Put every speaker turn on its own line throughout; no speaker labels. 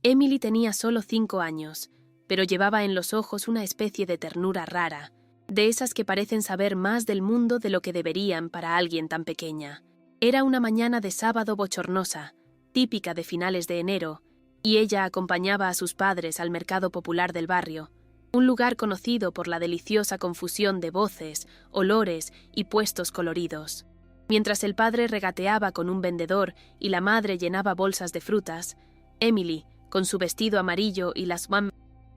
Emily tenía solo 5 años, pero llevaba en los ojos una especie de ternura rara, de esas que parecen saber más del mundo de lo que deberían para alguien tan pequeña. Era una mañana de sábado bochornosa, típica de finales de enero, y ella acompañaba a sus padres al mercado popular del barrio, un lugar conocido por la deliciosa confusión de voces, olores y puestos coloridos. Mientras el padre regateaba con un vendedor y la madre llenaba bolsas de frutas, Emily, con su vestido amarillo y las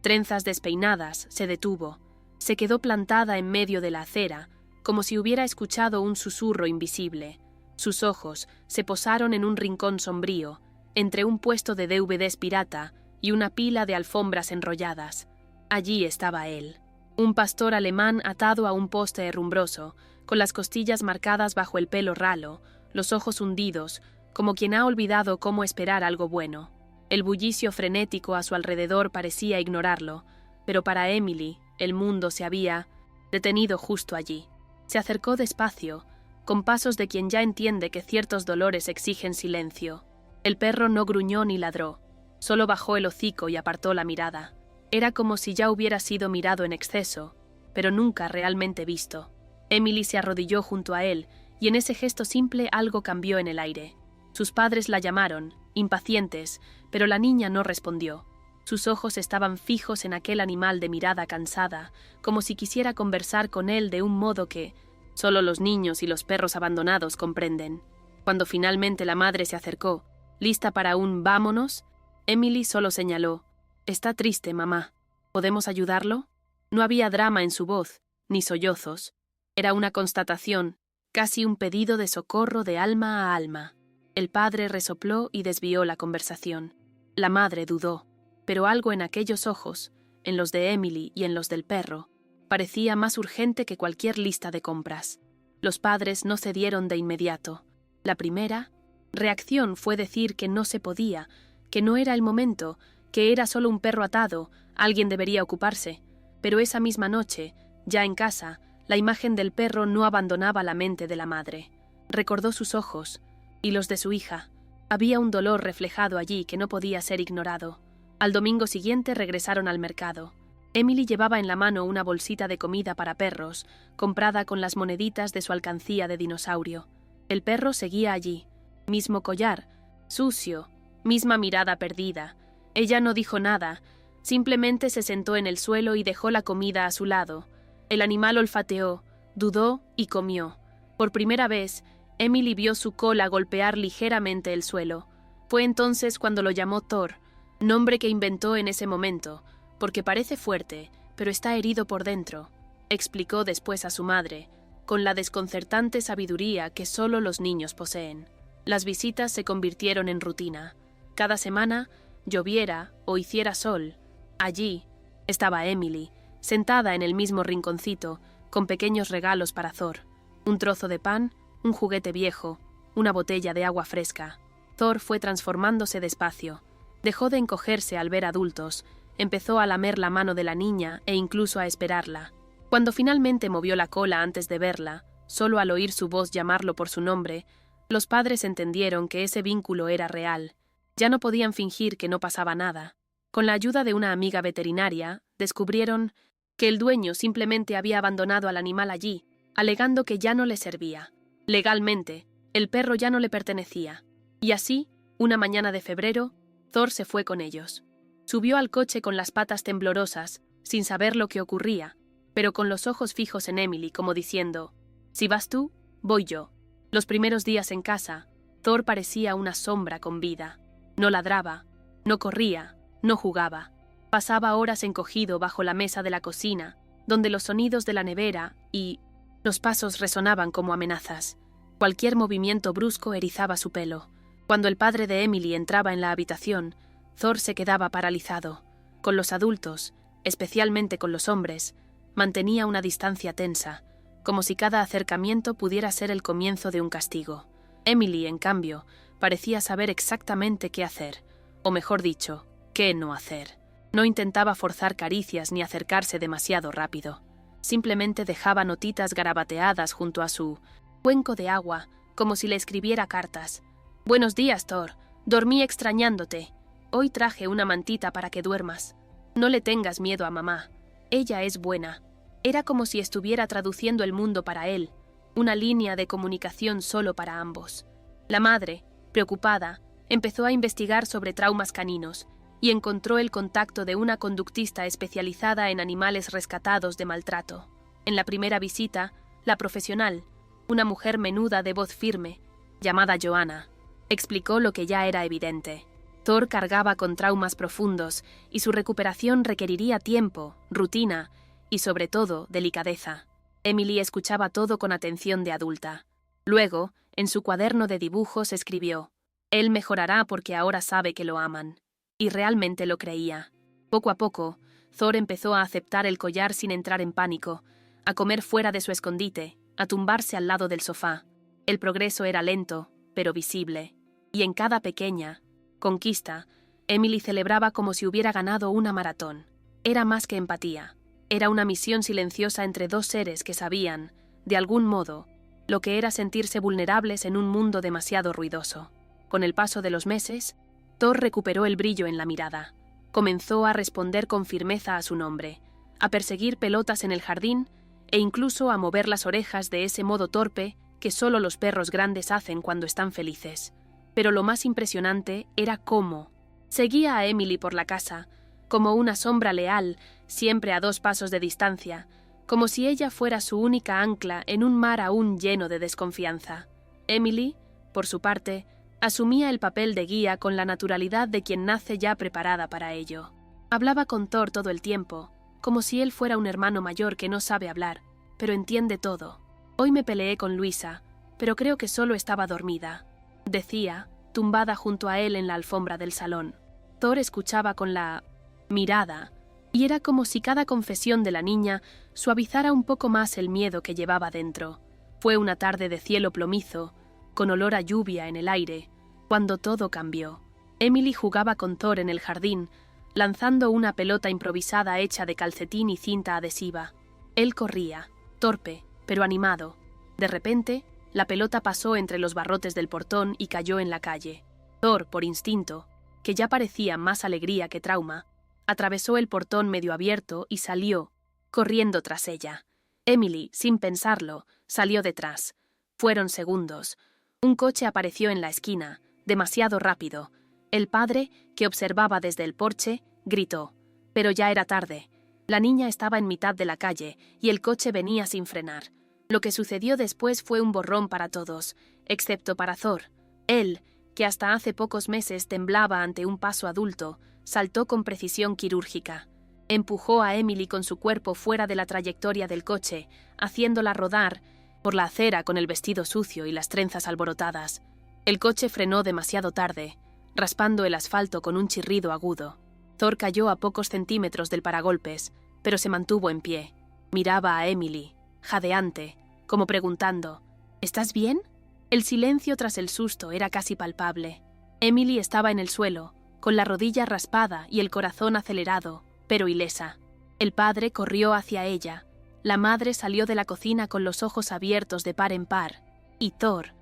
trenzas despeinadas, se detuvo. Se quedó plantada en medio de la acera, como si hubiera escuchado un susurro invisible. Sus ojos se posaron en un rincón sombrío, entre un puesto de DVDs pirata y una pila de alfombras enrolladas. Allí estaba él, un pastor alemán atado a un poste herrumbroso, con las costillas marcadas bajo el pelo ralo, los ojos hundidos, como quien ha olvidado cómo esperar algo bueno. El bullicio frenético a su alrededor parecía ignorarlo, pero para Emily el mundo se había detenido justo allí. Se acercó despacio, con pasos de quien ya entiende que ciertos dolores exigen silencio. El perro no gruñó ni ladró, solo bajó el hocico y apartó la mirada. Era como si ya hubiera sido mirado en exceso, pero nunca realmente visto. Emily se arrodilló junto a él, y en ese gesto simple algo cambió en el aire. Sus padres la llamaron, impacientes, pero la niña no respondió. Sus ojos estaban fijos en aquel animal de mirada cansada, como si quisiera conversar con él de un modo que solo los niños y los perros abandonados comprenden. Cuando finalmente la madre se acercó, lista para un «vámonos», Emily solo señaló: «Está triste, mamá. ¿Podemos ayudarlo?» No había drama en su voz, ni sollozos. Era una constatación, casi un pedido de socorro de alma a alma. El padre resopló y desvió la conversación. La madre dudó, pero algo en aquellos ojos, en los de Emily y en los del perro, parecía más urgente que cualquier lista de compras. Los padres no cedieron de inmediato. La primera reacción fue decir que no se podía, que no era el momento, que era solo un perro atado, alguien debería ocuparse. Pero esa misma noche, ya en casa, la imagen del perro no abandonaba la mente de la madre. Recordó sus ojos, y los de su hija. Había un dolor reflejado allí que no podía ser ignorado. Al domingo siguiente regresaron al mercado. Emily llevaba en la mano una bolsita de comida para perros, comprada con las moneditas de su alcancía de dinosaurio. El perro seguía allí, mismo collar, sucio, misma mirada perdida. Ella no dijo nada, simplemente se sentó en el suelo y dejó la comida a su lado. El animal olfateó, dudó y comió. Por primera vez, Emily vio su cola golpear ligeramente el suelo. Fue entonces cuando lo llamó Thor, nombre que inventó en ese momento, porque parece fuerte, pero está herido por dentro, explicó después a su madre, con la desconcertante sabiduría que solo los niños poseen. Las visitas se convirtieron en rutina. Cada semana, lloviera o hiciera sol, allí estaba Emily, sentada en el mismo rinconcito, con pequeños regalos para Thor. Un trozo de pan, un juguete viejo, una botella de agua fresca. Thor fue transformándose despacio. Dejó de encogerse al ver adultos, empezó a lamer la mano de la niña e incluso a esperarla. Cuando finalmente movió la cola antes de verla, solo al oír su voz llamarlo por su nombre, los padres entendieron que ese vínculo era real. Ya no podían fingir que no pasaba nada. Con la ayuda de una amiga veterinaria, descubrieron que el dueño simplemente había abandonado al animal allí, alegando que ya no le servía. Legalmente, el perro ya no le pertenecía. Y así, una mañana de febrero, Thor se fue con ellos. Subió al coche con las patas temblorosas, sin saber lo que ocurría, pero con los ojos fijos en Emily, como diciendo: «Si vas tú, voy yo». Los primeros días en casa, Thor parecía una sombra con vida. No ladraba, no corría, no jugaba. Pasaba horas encogido bajo la mesa de la cocina, donde los sonidos de la nevera y los pasos resonaban como amenazas. Cualquier movimiento brusco erizaba su pelo. Cuando el padre de Emily entraba en la habitación, Thor se quedaba paralizado. Con los adultos, especialmente con los hombres, mantenía una distancia tensa, como si cada acercamiento pudiera ser el comienzo de un castigo. Emily, en cambio, parecía saber exactamente qué hacer, o mejor dicho, qué no hacer. No intentaba forzar caricias ni acercarse demasiado rápido. Simplemente dejaba notitas garabateadas junto a su cuenco de agua, como si le escribiera cartas. «Buenos días, Thor. Dormí extrañándote». Hoy traje una mantita para que duermas. No le tengas miedo a mamá. Ella es buena. Era como si estuviera traduciendo el mundo para él, una línea de comunicación solo para ambos. La madre, preocupada, empezó a investigar sobre traumas caninos y encontró el contacto de una conductista especializada en animales rescatados de maltrato. En la primera visita, la profesional, una mujer menuda de voz firme, llamada Joanna, explicó lo que ya era evidente. Thor cargaba con traumas profundos y su recuperación requeriría tiempo, rutina y, sobre todo, delicadeza. Emily escuchaba todo con atención de adulta. Luego, en su cuaderno de dibujos escribió: «Él mejorará porque ahora sabe que lo aman». Y realmente lo creía. Poco a poco, Thor empezó a aceptar el collar sin entrar en pánico, a comer fuera de su escondite, a tumbarse al lado del sofá. El progreso era lento, pero visible. Y en cada pequeña conquista, Emily celebraba como si hubiera ganado una maratón. Era más que empatía. Era una misión silenciosa entre dos seres que sabían, de algún modo, lo que era sentirse vulnerables en un mundo demasiado ruidoso. Con el paso de los meses, Thor recuperó el brillo en la mirada. Comenzó a responder con firmeza a su nombre, a perseguir pelotas en el jardín e incluso a mover las orejas de ese modo torpe que solo los perros grandes hacen cuando están felices. Pero lo más impresionante era cómo seguía a Emily por la casa, como una sombra leal, siempre a 2 pasos de distancia, como si ella fuera su única ancla en un mar aún lleno de desconfianza. Emily, por su parte, asumía el papel de guía con la naturalidad de quien nace ya preparada para ello. Hablaba con Thor todo el tiempo, como si él fuera un hermano mayor que no sabe hablar, pero entiende todo. Hoy me peleé con Luisa, pero creo que solo estaba dormida, decía, tumbada junto a él en la alfombra del salón. Thor escuchaba con la mirada, y era como si cada confesión de la niña suavizara un poco más el miedo que llevaba dentro. Fue una tarde de cielo plomizo, con olor a lluvia en el aire, cuando todo cambió. Emily jugaba con Thor en el jardín, lanzando una pelota improvisada hecha de calcetín y cinta adhesiva. Él corría, torpe, pero animado. De repente, la pelota pasó entre los barrotes del portón y cayó en la calle. Thor, por instinto, que ya parecía más alegría que trauma, atravesó el portón medio abierto y salió, corriendo tras ella. Emily, sin pensarlo, salió detrás. Fueron segundos. Un coche apareció en la esquina, demasiado rápido. El padre, que observaba desde el porche, gritó. Pero ya era tarde. La niña estaba en mitad de la calle y el coche venía sin frenar. Lo que sucedió después fue un borrón para todos, excepto para Thor. Él, que hasta hace pocos meses temblaba ante un paso adulto, saltó con precisión quirúrgica. Empujó a Emily con su cuerpo fuera de la trayectoria del coche, haciéndola rodar por la acera con el vestido sucio y las trenzas alborotadas. El coche frenó demasiado tarde, raspando el asfalto con un chirrido agudo. Thor cayó a pocos centímetros del paragolpes, pero se mantuvo en pie. Miraba a Emily, jadeante, como preguntando: ¿estás bien? El silencio tras el susto era casi palpable. Emily estaba en el suelo, con la rodilla raspada y el corazón acelerado, pero ilesa. El padre corrió hacia ella. La madre salió de la cocina con los ojos abiertos de par en par. Y Thor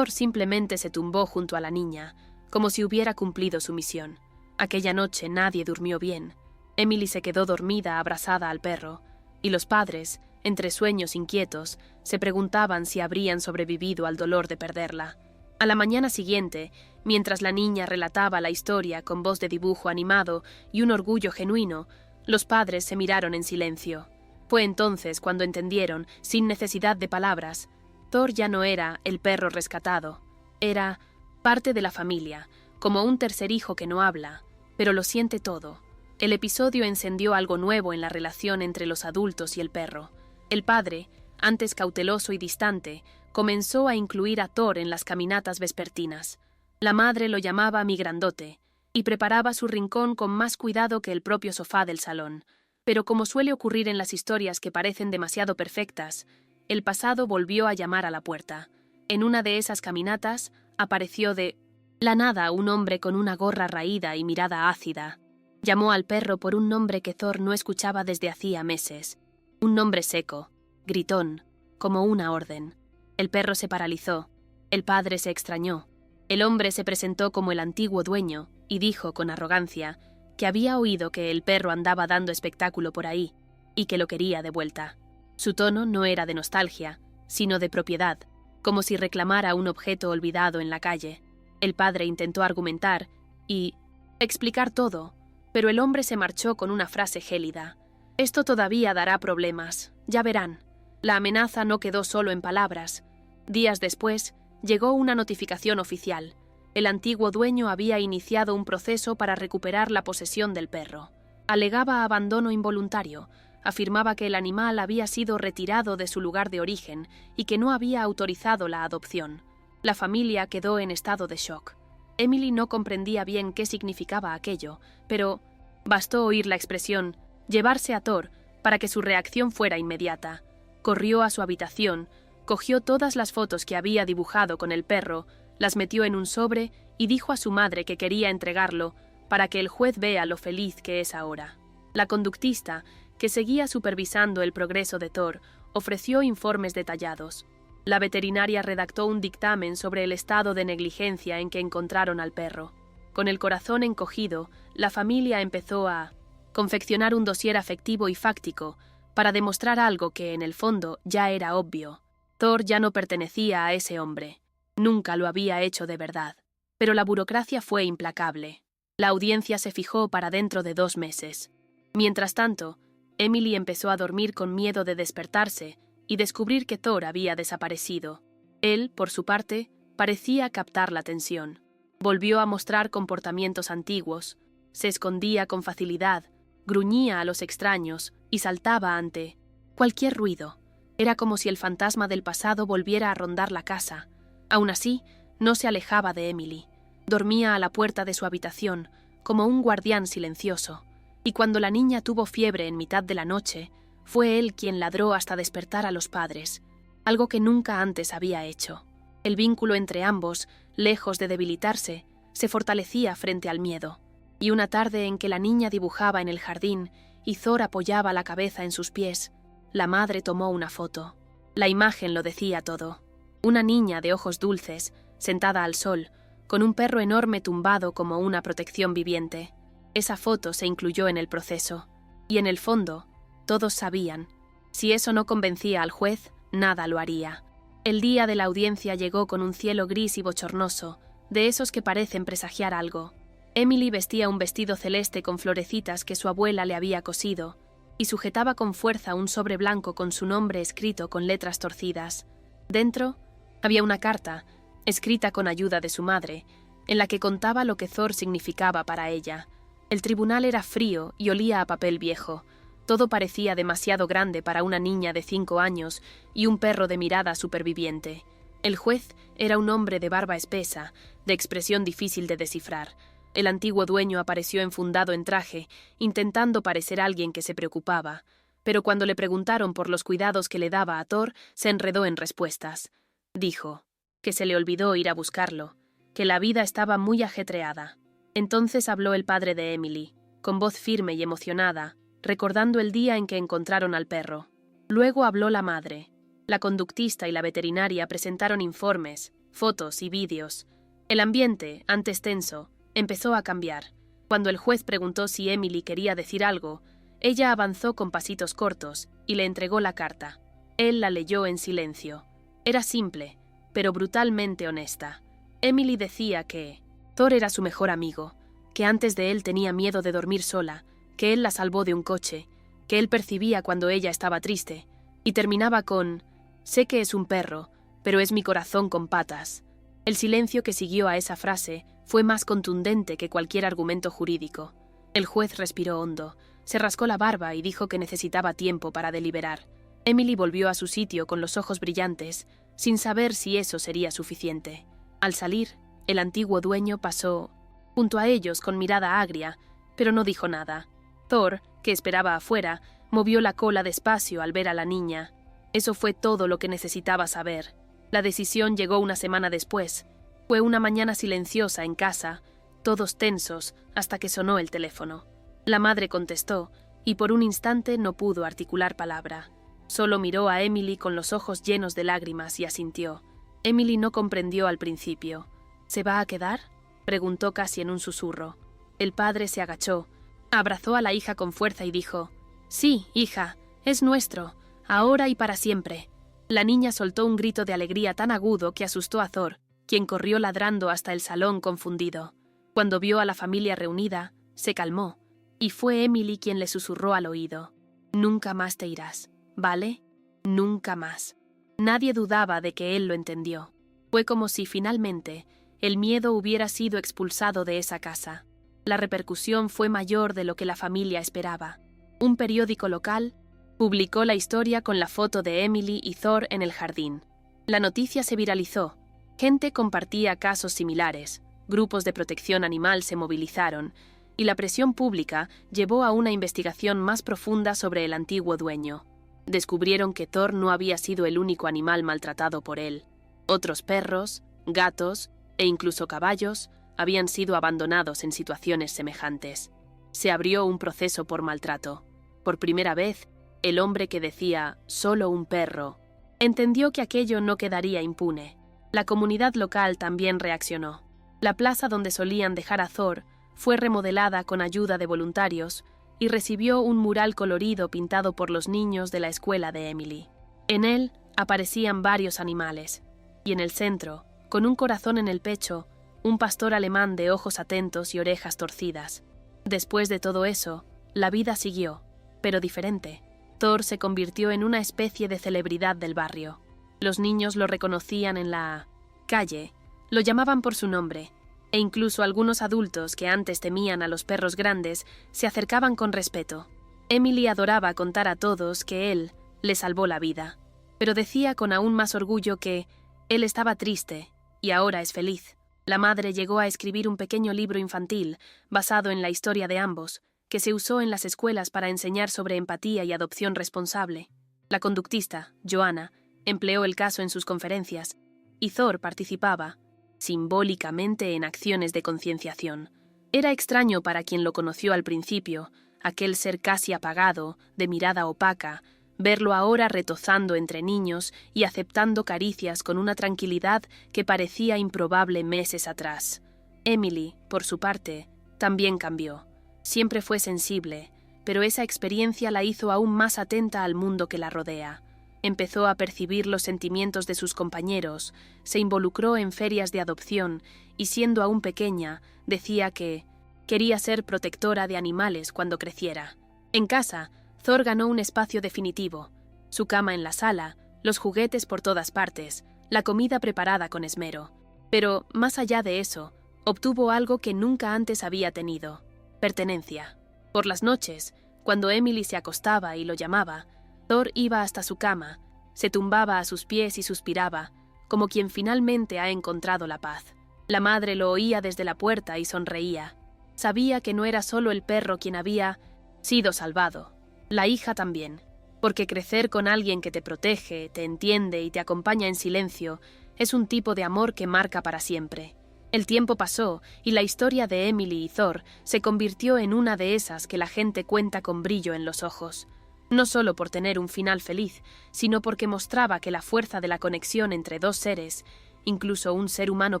simplemente se tumbó junto a la niña, como si hubiera cumplido su misión. Aquella noche nadie durmió bien. Emily se quedó dormida abrazada al perro, y los padres, entre sueños inquietos, se preguntaban si habrían sobrevivido al dolor de perderla. A la mañana siguiente, mientras la niña relataba la historia con voz de dibujo animado y un orgullo genuino, los padres se miraron en silencio. Fue entonces cuando entendieron, sin necesidad de palabras, Thor ya no era el perro rescatado. Era parte de la familia, como un tercer hijo que no habla, pero lo siente todo. El episodio encendió algo nuevo en la relación entre los adultos y el perro. El padre, antes cauteloso y distante, comenzó a incluir a Thor en las caminatas vespertinas. La madre lo llamaba mi grandote, y preparaba su rincón con más cuidado que el propio sofá del salón. Pero como suele ocurrir en las historias que parecen demasiado perfectas, el pasado volvió a llamar a la puerta. En una de esas caminatas apareció de la nada un hombre con una gorra raída y mirada ácida. Llamó al perro por un nombre que Thor no escuchaba desde hacía meses. Un nombre seco, gritón, como una orden. El perro se paralizó. El padre se extrañó. El hombre se presentó como el antiguo dueño y dijo con arrogancia que había oído que el perro andaba dando espectáculo por ahí y que lo quería de vuelta. Su tono no era de nostalgia, sino de propiedad, como si reclamara un objeto olvidado en la calle. El padre intentó argumentar y explicar todo, pero el hombre se marchó con una frase gélida. «Esto todavía dará problemas, ya verán». La amenaza no quedó solo en palabras. Días después, llegó una notificación oficial. El antiguo dueño había iniciado un proceso para recuperar la posesión del perro. Alegaba abandono involuntario, afirmaba que el animal había sido retirado de su lugar de origen y que no había autorizado la adopción. La familia quedó en estado de shock. Emily no comprendía bien qué significaba aquello, pero bastó oír la expresión «llevarse a Thor» para que su reacción fuera inmediata. Corrió a su habitación, cogió todas las fotos que había dibujado con el perro, las metió en un sobre y dijo a su madre que quería entregarlo para que el juez vea lo feliz que es ahora. La conductista, que seguía supervisando el progreso de Thor, ofreció informes detallados. La veterinaria redactó un dictamen sobre el estado de negligencia en que encontraron al perro. Con el corazón encogido, la familia empezó a confeccionar un dossier afectivo y fáctico para demostrar algo que, en el fondo, ya era obvio. Thor ya no pertenecía a ese hombre. Nunca lo había hecho de verdad. Pero la burocracia fue implacable. La audiencia se fijó para dentro de 2 meses. Mientras tanto, Emily empezó a dormir con miedo de despertarse y descubrir que Thor había desaparecido. Él, por su parte, parecía captar la atención. Volvió a mostrar comportamientos antiguos, se escondía con facilidad, gruñía a los extraños y saltaba ante cualquier ruido. Era como si el fantasma del pasado volviera a rondar la casa. Aún así, no se alejaba de Emily. Dormía a la puerta de su habitación, como un guardián silencioso. Y cuando la niña tuvo fiebre en mitad de la noche, fue él quien ladró hasta despertar a los padres, algo que nunca antes había hecho. El vínculo entre ambos, lejos de debilitarse, se fortalecía frente al miedo. Y una tarde en que la niña dibujaba en el jardín y Thor apoyaba la cabeza en sus pies, la madre tomó una foto. La imagen lo decía todo. Una niña de ojos dulces, sentada al sol, con un perro enorme tumbado como una protección viviente. Esa foto se incluyó en el proceso. Y en el fondo, todos sabían. Si eso no convencía al juez, nada lo haría. El día de la audiencia llegó con un cielo gris y bochornoso, de esos que parecen presagiar algo. Emily vestía un vestido celeste con florecitas que su abuela le había cosido, y sujetaba con fuerza un sobre blanco con su nombre escrito con letras torcidas. Dentro había una carta, escrita con ayuda de su madre, en la que contaba lo que Thor significaba para ella. El tribunal era frío y olía a papel viejo. Todo parecía demasiado grande para una niña de 5 años y un perro de mirada superviviente. El juez era un hombre de barba espesa, de expresión difícil de descifrar. El antiguo dueño apareció enfundado en traje, intentando parecer alguien que se preocupaba, pero cuando le preguntaron por los cuidados que le daba a Thor, se enredó en respuestas. Dijo que se le olvidó ir a buscarlo, que la vida estaba muy ajetreada. Entonces habló el padre de Emily, con voz firme y emocionada, recordando el día en que encontraron al perro. Luego habló la madre. La conductista y la veterinaria presentaron informes, fotos y vídeos. El ambiente, antes tenso, empezó a cambiar. Cuando el juez preguntó si Emily quería decir algo, ella avanzó con pasitos cortos y le entregó la carta. Él la leyó en silencio. Era simple, pero brutalmente honesta. Emily decía que Thor era su mejor amigo, que antes de él tenía miedo de dormir sola, que él la salvó de un coche, que él percibía cuando ella estaba triste, y terminaba con «Sé que es un perro, pero es mi corazón con patas». El silencio que siguió a esa frase fue más contundente que cualquier argumento jurídico. El juez respiró hondo, se rascó la barba y dijo que necesitaba tiempo para deliberar. Emily volvió a su sitio con los ojos brillantes, sin saber si eso sería suficiente. Al salir, el antiguo dueño pasó junto a ellos con mirada agria, pero no dijo nada. Thor, que esperaba afuera, movió la cola despacio al ver a la niña. Eso fue todo lo que necesitaba saber. La decisión llegó una semana después. Fue una mañana silenciosa en casa, todos tensos, hasta que sonó el teléfono. La madre contestó, y por un instante no pudo articular palabra. Solo miró a Emily con los ojos llenos de lágrimas y asintió. Emily no comprendió al principio. ¿Se va a quedar?, preguntó casi en un susurro. El padre se agachó, abrazó a la hija con fuerza y dijo: «Sí, hija, es nuestro, ahora y para siempre». La niña soltó un grito de alegría tan agudo que asustó a Thor, quien corrió ladrando hasta el salón confundido. Cuando vio a la familia reunida, se calmó, y fue Emily quien le susurró al oído: «Nunca más te irás, ¿vale? Nunca más». Nadie dudaba de que él lo entendió. Fue como si, finalmente, el miedo hubiera sido expulsado de esa casa. La repercusión fue mayor de lo que la familia esperaba. Un periódico local publicó la historia con la foto de Emily y Thor en el jardín. La noticia se viralizó. Gente compartía casos similares, grupos de protección animal se movilizaron, y la presión pública llevó a una investigación más profunda sobre el antiguo dueño. Descubrieron que Thor no había sido el único animal maltratado por él. Otros perros, gatos e incluso caballos habían sido abandonados en situaciones semejantes. Se abrió un proceso por maltrato. Por primera vez, el hombre que decía «solo un perro» entendió que aquello no quedaría impune. La comunidad local también reaccionó. La plaza donde solían dejar a Thor fue remodelada con ayuda de voluntarios y recibió un mural colorido pintado por los niños de la escuela de Emily. En él aparecían varios animales, y en el centro, con un corazón en el pecho, un pastor alemán de ojos atentos y orejas torcidas. Después de todo eso, la vida siguió, pero diferente. Thor se convirtió en una especie de celebridad del barrio. Los niños lo reconocían en la calle, lo llamaban por su nombre, e incluso algunos adultos que antes temían a los perros grandes se acercaban con respeto. Emily adoraba contar a todos que él le salvó la vida, pero decía con aún más orgullo que él estaba triste y ahora es feliz. La madre llegó a escribir un pequeño libro infantil basado en la historia de ambos, que se usó en las escuelas para enseñar sobre empatía y adopción responsable. La conductista, Joanna, empleó el caso en sus conferencias, y Thor participaba, simbólicamente, en acciones de concienciación. Era extraño para quien lo conoció al principio, aquel ser casi apagado, de mirada opaca, verlo ahora retozando entre niños y aceptando caricias con una tranquilidad que parecía improbable meses atrás. Emily, por su parte, también cambió. Siempre fue sensible, pero esa experiencia la hizo aún más atenta al mundo que la rodea. Empezó a percibir los sentimientos de sus compañeros, se involucró en ferias de adopción y, siendo aún pequeña, decía que quería ser protectora de animales cuando creciera. En casa, Thor ganó un espacio definitivo: su cama en la sala, los juguetes por todas partes, la comida preparada con esmero. Pero, más allá de eso, obtuvo algo que nunca antes había tenido: pertenencia. Por las noches, cuando Emily se acostaba y lo llamaba, Thor iba hasta su cama, se tumbaba a sus pies y suspiraba, como quien finalmente ha encontrado la paz. La madre lo oía desde la puerta y sonreía. Sabía que no era solo el perro quien había sido salvado, la hija también, porque crecer con alguien que te protege, te entiende y te acompaña en silencio es un tipo de amor que marca para siempre. El tiempo pasó y la historia de Emily y Thor se convirtió en una de esas que la gente cuenta con brillo en los ojos. No solo por tener un final feliz, sino porque mostraba que la fuerza de la conexión entre dos seres, incluso un ser humano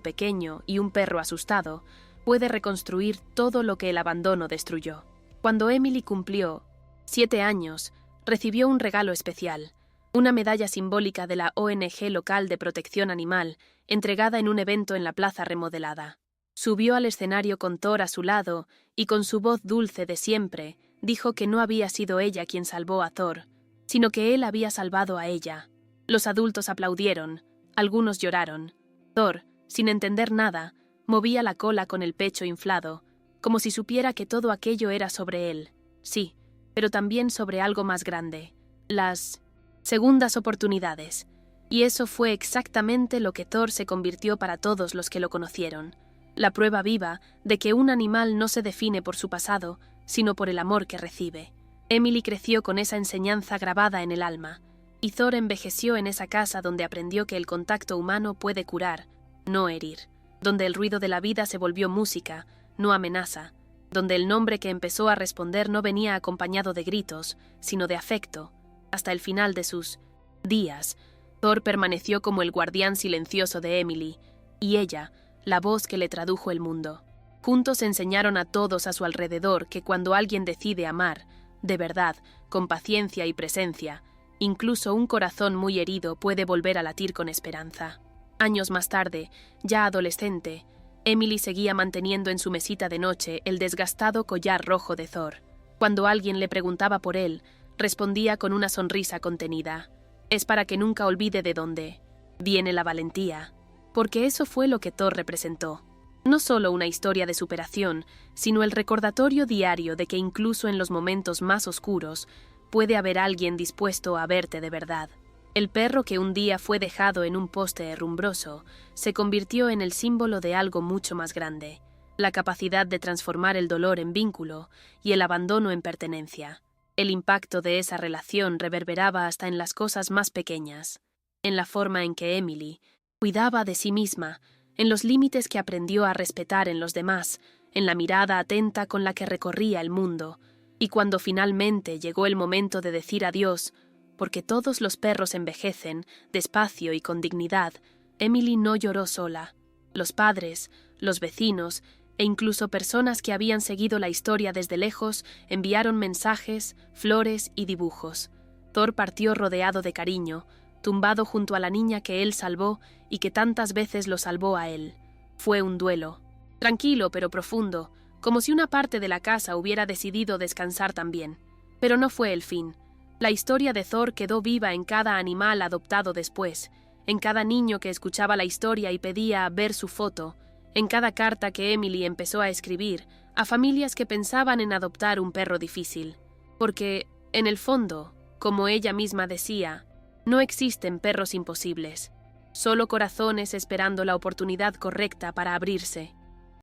pequeño y un perro asustado, puede reconstruir todo lo que el abandono destruyó. Cuando Emily cumplió 7 años, recibió un regalo especial: una medalla simbólica de la ONG local de protección animal, entregada en un evento en la plaza remodelada. Subió al escenario con Thor a su lado y, con su voz dulce de siempre, dijo que no había sido ella quien salvó a Thor, sino que él había salvado a ella. Los adultos aplaudieron, algunos lloraron. Thor, sin entender nada, movía la cola con el pecho inflado, como si supiera que todo aquello era sobre él. Sí, pero también sobre algo más grande: las segundas oportunidades. Y eso fue exactamente lo que Thor se convirtió para todos los que lo conocieron: la prueba viva de que un animal no se define por su pasado, sino por el amor que recibe. Emily creció con esa enseñanza grabada en el alma, y Thor envejeció en esa casa donde aprendió que el contacto humano puede curar, no herir, donde el ruido de la vida se volvió música, no amenaza, donde el nombre que empezó a responder no venía acompañado de gritos, sino de afecto. Hasta el final de sus días, Thor permaneció como el guardián silencioso de Emily, y ella, la voz que le tradujo el mundo. Juntos enseñaron a todos a su alrededor que cuando alguien decide amar, de verdad, con paciencia y presencia, incluso un corazón muy herido puede volver a latir con esperanza. Años más tarde, ya adolescente, Emily seguía manteniendo en su mesita de noche el desgastado collar rojo de Thor. Cuando alguien le preguntaba por él, respondía con una sonrisa contenida: «Es para que nunca olvide de dónde viene la valentía», porque eso fue lo que Thor representó. No solo una historia de superación, sino el recordatorio diario de que incluso en los momentos más oscuros puede haber alguien dispuesto a verte de verdad. El perro que un día fue dejado en un poste herrumbroso se convirtió en el símbolo de algo mucho más grande: la capacidad de transformar el dolor en vínculo y el abandono en pertenencia. El impacto de esa relación reverberaba hasta en las cosas más pequeñas, en la forma en que Emily cuidaba de sí misma, en los límites que aprendió a respetar en los demás, en la mirada atenta con la que recorría el mundo, y cuando finalmente llegó el momento de decir adiós, porque todos los perros envejecen, despacio y con dignidad, Emily no lloró sola. Los padres, los vecinos e incluso personas que habían seguido la historia desde lejos enviaron mensajes, flores y dibujos. Thor partió rodeado de cariño, tumbado junto a la niña que él salvó y que tantas veces lo salvó a él. Fue un duelo, tranquilo pero profundo, como si una parte de la casa hubiera decidido descansar también. Pero no fue el fin. La historia de Thor quedó viva en cada animal adoptado después, en cada niño que escuchaba la historia y pedía ver su foto, en cada carta que Emily empezó a escribir a familias que pensaban en adoptar un perro difícil. Porque, en el fondo, como ella misma decía, no existen perros imposibles, solo corazones esperando la oportunidad correcta para abrirse.